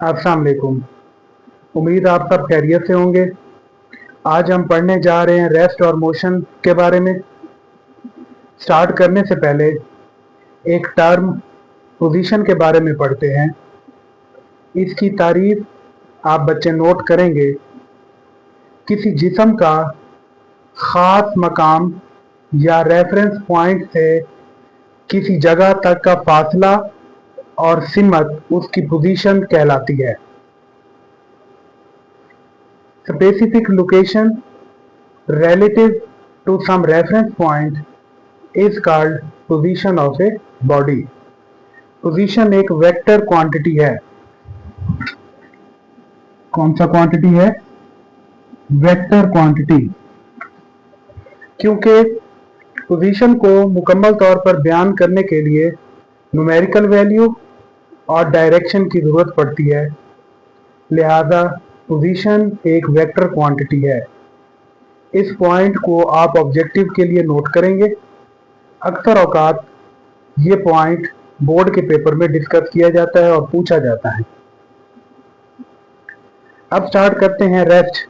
अस्सलाम वालेकुम। उम्मीद आप सब खैरियत से होंगे। आज हम पढ़ने जा रहे हैं रेस्ट और मोशन के बारे में। स्टार्ट करने से पहले एक टर्म पोजीशन के बारे में पढ़ते हैं। इसकी तारीफ आप बच्चे नोट करेंगे। किसी जिस्म का ख़ास मकाम या रेफरेंस पॉइंट से किसी जगह तक का फासला और सिमत उसकी पोजीशन कहलाती है। Specific location relative to some reference point is called position of a body. Position एक वेक्टर क्वांटिटी है। कौन सा क्वांटिटी है? Vector quantity. क्योंकि पोजीशन को मुकम्मल तौर पर बयान करने के लिए न्यूमेरिकल वैल्यू और डायरेक्शन की ज़रूरत पड़ती है, लिहाजा पोजीशन एक वेक्टर क्वांटिटी है। इस पॉइंट को आप ऑब्जेक्टिव के लिए नोट करेंगे। अक्सर औकात ये पॉइंट बोर्ड के पेपर में डिस्कस किया जाता है और पूछा जाता है। अब स्टार्ट करते हैं रेस्ट।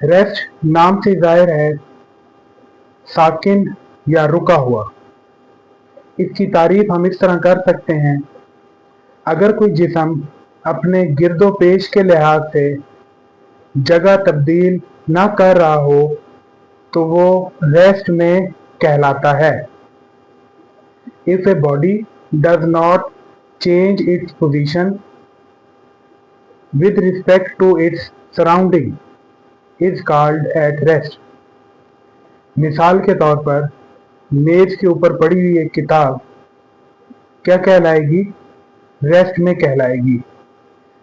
रेस्ट नाम से जाहिर है साकिन या रुका हुआ। इसकी तारीफ हम इस तरह कर सकते हैं, अगर कोई जिस्म अपने गिरदो पेश के लिहाज से जगह तब्दील ना कर रहा हो तो वो रेस्ट में कहलाता है। If a body does not change its position with respect to its surrounding is called at rest. मिसाल के तौर पर मेज के ऊपर पड़ी हुई एक किताब क्या कहलाएगी? रेस्ट में कहलाएगी।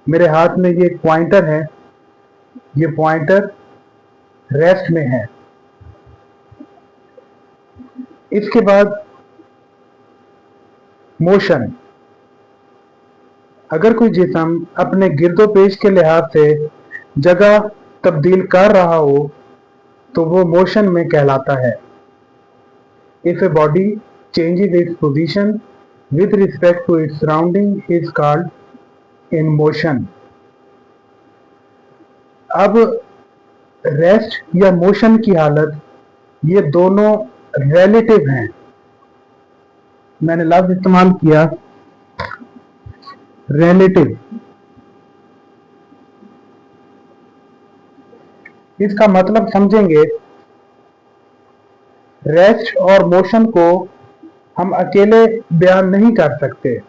मेरे हाथ में ये एक पॉइंटर है, ये पॉइंटर रेस्ट में है। इसके बाद मोशन। अगर कोई जिस्म अपने गिरदोपेश के लिहाज से जगह तब्दील कर रहा हो तो वो मोशन में कहलाता है। If a body changes its position with respect to its surrounding is called in motion. अब रेस्ट या मोशन की हालत, ये दोनों रिलेटिव हैं। मैंने लफ्ज इस्तेमाल किया रिलेटिव। इसका मतलब समझेंगे। रेस्ट और मोशन को हम अकेले बयान नहीं कर सकते।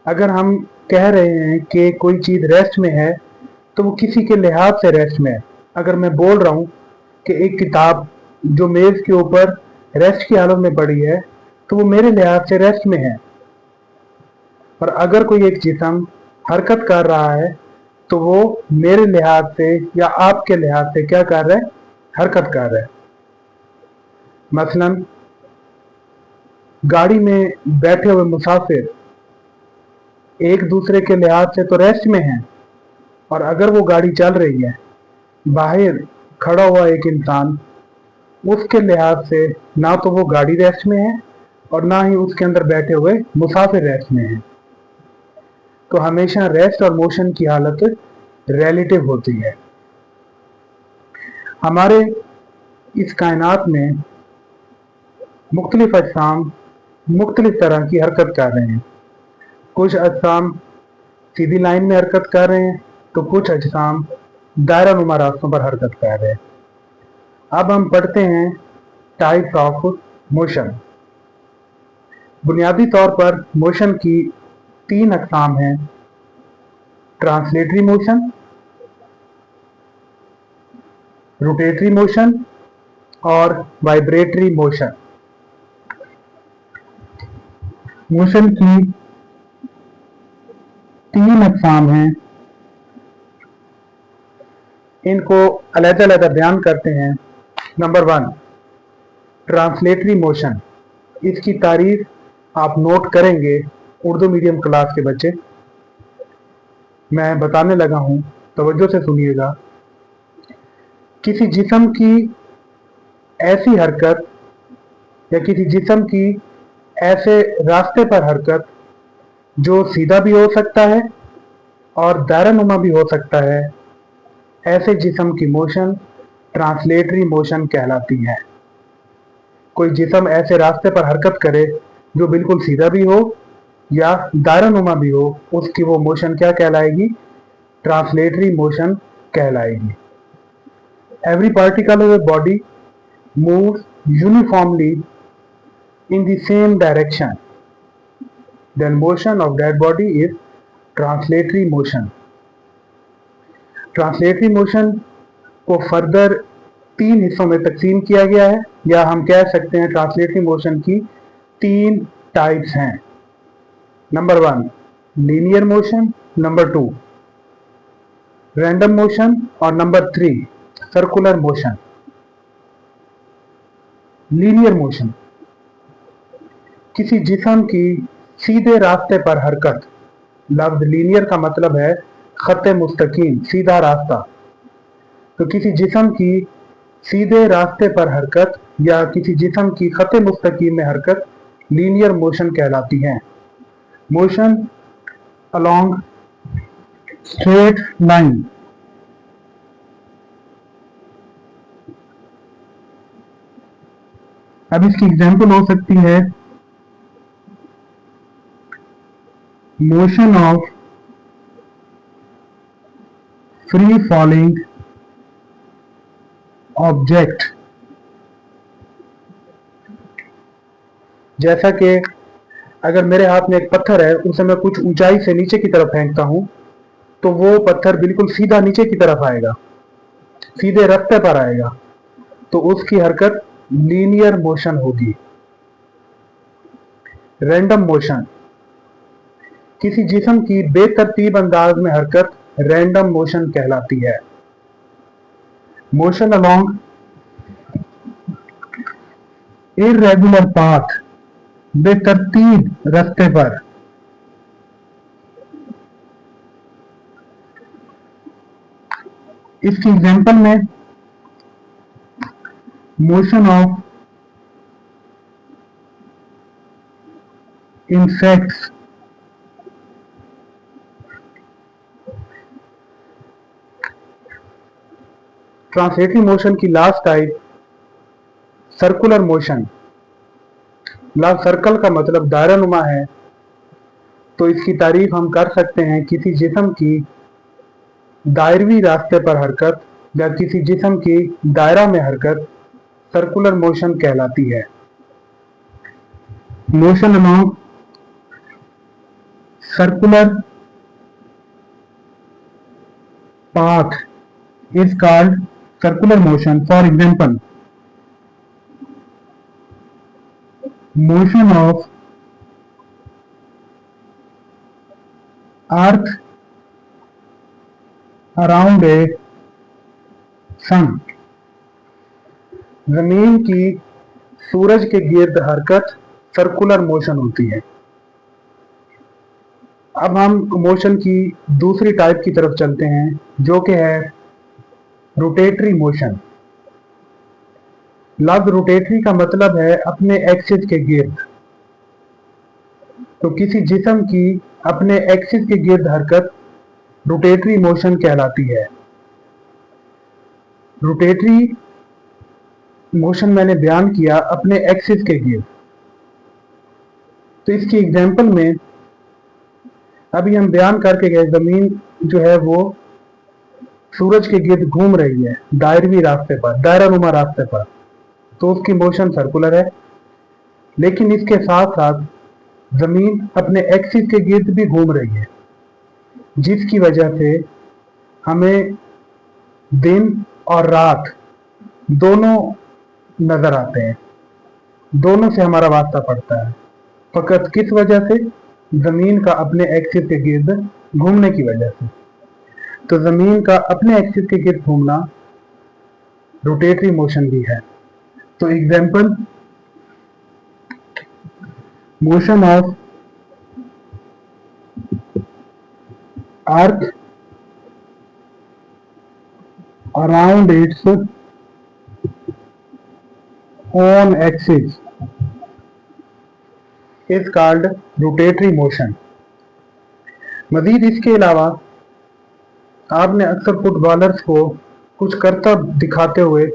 अगर हम कह रहे हैं कि कोई चीज़ रेस्ट में है तो वो किसी के लिहाज से रेस्ट में है। अगर मैं बोल रहा हूँ कि एक किताब जो मेज़ के ऊपर रेस्ट की हालत में पड़ी है तो वो मेरे लिहाज से रेस्ट में है। और अगर कोई एक जिस्म हरकत कर रहा है तो वो मेरे लिहाज से या आपके लिहाज से क्या कर रहा है? हरकत कर रहा है। मसलन गाड़ी में बैठे हुए मुसाफिर एक दूसरे के लिहाज से तो रेस्ट में हैं, और अगर वो गाड़ी चल रही है, बाहर खड़ा हुआ एक इंसान, उसके लिहाज से ना तो वो गाड़ी रेस्ट में है और ना ही उसके अंदर बैठे हुए मुसाफिर रेस्ट में हैं। तो हमेशा रेस्ट और मोशन की हालत रिलेटिव होती है। हमारे इस कायनात में मुख्तलिफ अजसाम मुख्तलिफ तरह की हरकत कर रहे हैं। कुछ अजसाम सीधी लाइन में हरकत कर रहे हैं तो कुछ अजसाम दायरा नुमा रास्तों पर हरकत कर रहे हैं। अब हम पढ़ते हैं टाइप्स ऑफ मोशन। बुनियादी तौर पर मोशन की 3 अकसाम हैं: ट्रांसलेटरी मोशन, रोटेटरी मोशन और वाइब्रेटरी मोशन। मोशन की 3 अकसाम हैं, इनको अलग-अलग बयान करते हैं। Number 1, translatory motion. इसकी तारीफ आप नोट करेंगे, उर्दू मीडियम क्लास के बच्चे। मैं बताने लगा हूँ, तवज्जो से सुनिएगा। किसी जिस्म की ऐसी हरकत या किसी जिस्म की ऐसे रास्ते पर हरकत जो सीधा भी हो सकता है और दायरानुमा भी हो सकता है, ऐसे जिस्म की मोशन ट्रांसलेटरी मोशन कहलाती है। कोई जिस्म ऐसे रास्ते पर हरकत करे जो बिल्कुल सीधा भी हो या दायरानुमा भी हो, उसकी वो मोशन क्या कहलाएगी? ट्रांसलेटरी मोशन कहलाएगी। Every particle of a body moves uniformly in the same direction, then motion of that body is translatory motion. Translatory motion को फर्दर 3 हिस्सों में तकसीम किया गया है, या हम कह सकते हैं ट्रांसलेटरी मोशन की 3 टाइप्स हैं। Number 1 linear motion, number 2 random motion और number 3 circular motion. Linear motion किसी जिस्म की सीधे रास्ते पर हरकत। लफ्ज लीनियर का मतलब है खत्ते मुस्तकीम, सीधा रास्ता। तो किसी जिस्म की सीधे रास्ते पर हरकत या किसी जिस्म की खत्ते मुस्तकीम में हरकत लीनियर मोशन कहलाती है। Motion along straight line. अब इसकी एग्जांपल हो सकती है motion of free falling object. जैसा कि अगर मेरे हाथ में एक पत्थर है, उसे मैं कुछ ऊंचाई से नीचे की तरफ फेंकता हूं, तो वो पत्थर बिल्कुल सीधा नीचे की तरफ आएगा, सीधे रास्ते पर आएगा, तो उसकी हरकत लीनियर मोशन होगी। रैंडम मोशन किसी जिस्म की बेतरतीब अंदाज में हरकत रैंडम मोशन कहलाती है। मोशन अलोंग इर्रेगुलर पाथ, बेतरतीब रास्ते पर। इसकी एग्जांपल में motion of insects. Translatory motion की लास्ट टाइप सर्कुलर मोशन। लफ्ज सर्कल का मतलब दायरानुमा है, तो इसकी तारीफ हम कर सकते हैं किसी जिस्म की दायरवी रास्ते पर हरकत या किसी जिस्म की दायरा में हरकत सर्कुलर मोशन कहलाती है। Motion along circular path is called circular motion. For example, motion of earth around a sun. जमीन की सूरज के गिर्द हरकत सर्कुलर मोशन होती है। अब हम मोशन की दूसरी टाइप की तरफ चलते हैं, जो कि है रोटेटरी मोशन। लफ्ज रोटेटरी का मतलब है अपने एक्सिस के गिर्द। तो किसी जिस्म की अपने एक्सिस के गिर्द हरकत रोटेटरी मोशन कहलाती है। रोटेटरी मोशन मैंने बयान किया अपने एक्सिस के गिर्द। तो इसकी एग्जांपल में अभी हम बयान करके गए, जमीन जो है वो सूरज के गिर्द घूम रही है दायरवी रास्ते पर, दायरानुमा रास्ते पर, तो उसकी मोशन सर्कुलर है। लेकिन इसके साथ साथ जमीन अपने एक्सिस के गिर्द भी घूम रही है, जिसकी वजह से हमें दिन और रात दोनों नजर आते हैं, दोनों से हमारा वास्ता पड़ता है। फकत किस वजह से? जमीन का अपने एक्सिस के गिर्द घूमने की वजह से। तो जमीन का अपने एक्सिस के गिर्द घूमना रोटेटरी मोशन भी है। तो example, motion of earth around its own axis is called rotatory motion. मजीद इसके अलावा आपने अक्सर फुटबॉलर्स को कुछ करता दिखाते हुए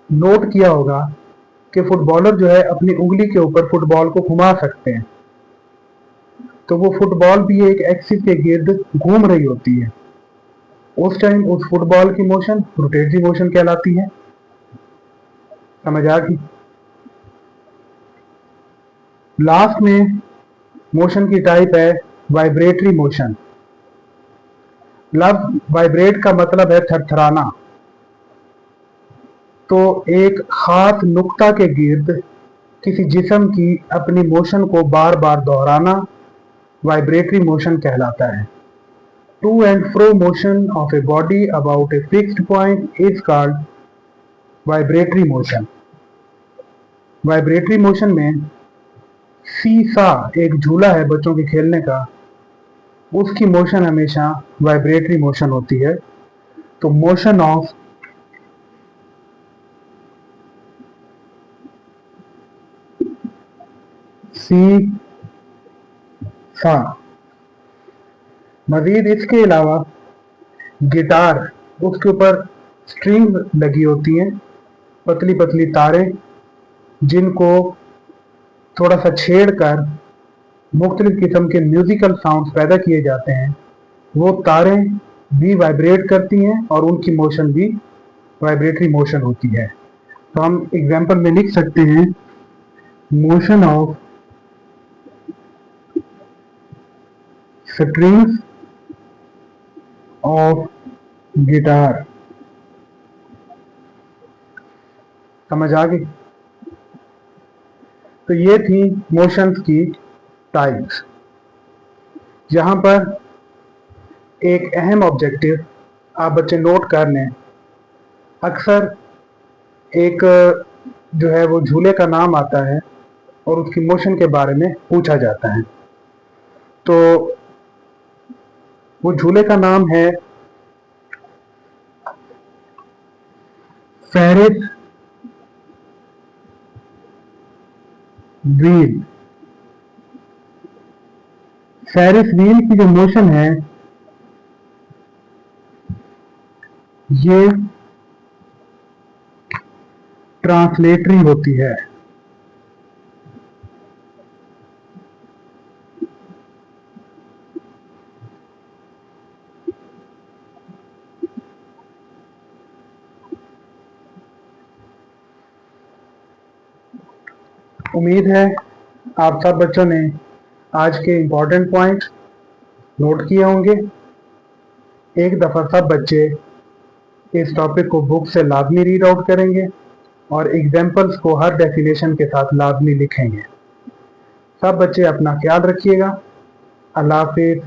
नोट किया होगा कि फुटबॉलर जो है अपनी उंगली के ऊपर फुटबॉल को घुमा सकते हैं, तो वो फुटबॉल भी एक एक्सिस के गिर्द घूम रही होती है। उस टाइम उस फुटबॉल की मोशन रोटेटरी मोशन कहलाती है। समझ आ गई? लास्ट में मोशन की टाइप है वाइब्रेटरी मोशन। वाइब्रेट का मतलब है थरथराना। तो एक खास नुक्ता के गिर्द किसी जिस्म की अपनी मोशन को बार बार दोहराना वाइब्रेटरी मोशन कहलाता है। To and fro motion of a body about a fixed point is called vibratory motion. Vibratory motion में सीसा एक झूला है बच्चों के खेलने का, उसकी मोशन हमेशा वाइब्रेटरी मोशन होती है। तो मोशन ऑफ सी सा। मजीद इसके अलावा गिटार, उसके ऊपर स्ट्रिंग लगी होती हैं, पतली पतली तारें, जिनको थोड़ा सा छेड़ कर मुख्तलिफ किस्म के म्यूजिकल साउंड्स पैदा किए जाते हैं। वो तारें भी वाइब्रेट करती हैं और उनकी मोशन भी वाइब्रेटरी मोशन होती है। तो हम एग्जाम्पल में लिख सकते हैं motion of strings of guitar. समझ आ गई? तो ये थी मोशंस की टाइप्स। यहाँ पर एक अहम ऑब्जेक्टिव आप बच्चे नोट कर लें। अक्सर एक जो है वो झूले का नाम आता है और उसकी मोशन के बारे में पूछा जाता है। तो वो झूले का नाम है फेरिस व्हील। फेरिस व्हील की जो मोशन है ये ट्रांसलेटरी होती है। उम्मीद है आप सब बच्चों ने आज के इम्पोर्टेंट पॉइंट नोट किए होंगे। एक दफ़ा सब बच्चे इस टॉपिक को बुक से लाजमी रीड आउट करेंगे और एग्जाम्पल्स को हर डेफिनेशन के साथ लाजमी लिखेंगे। सब बच्चे अपना ख्याल रखिएगा। अल्लाह हाफिज़।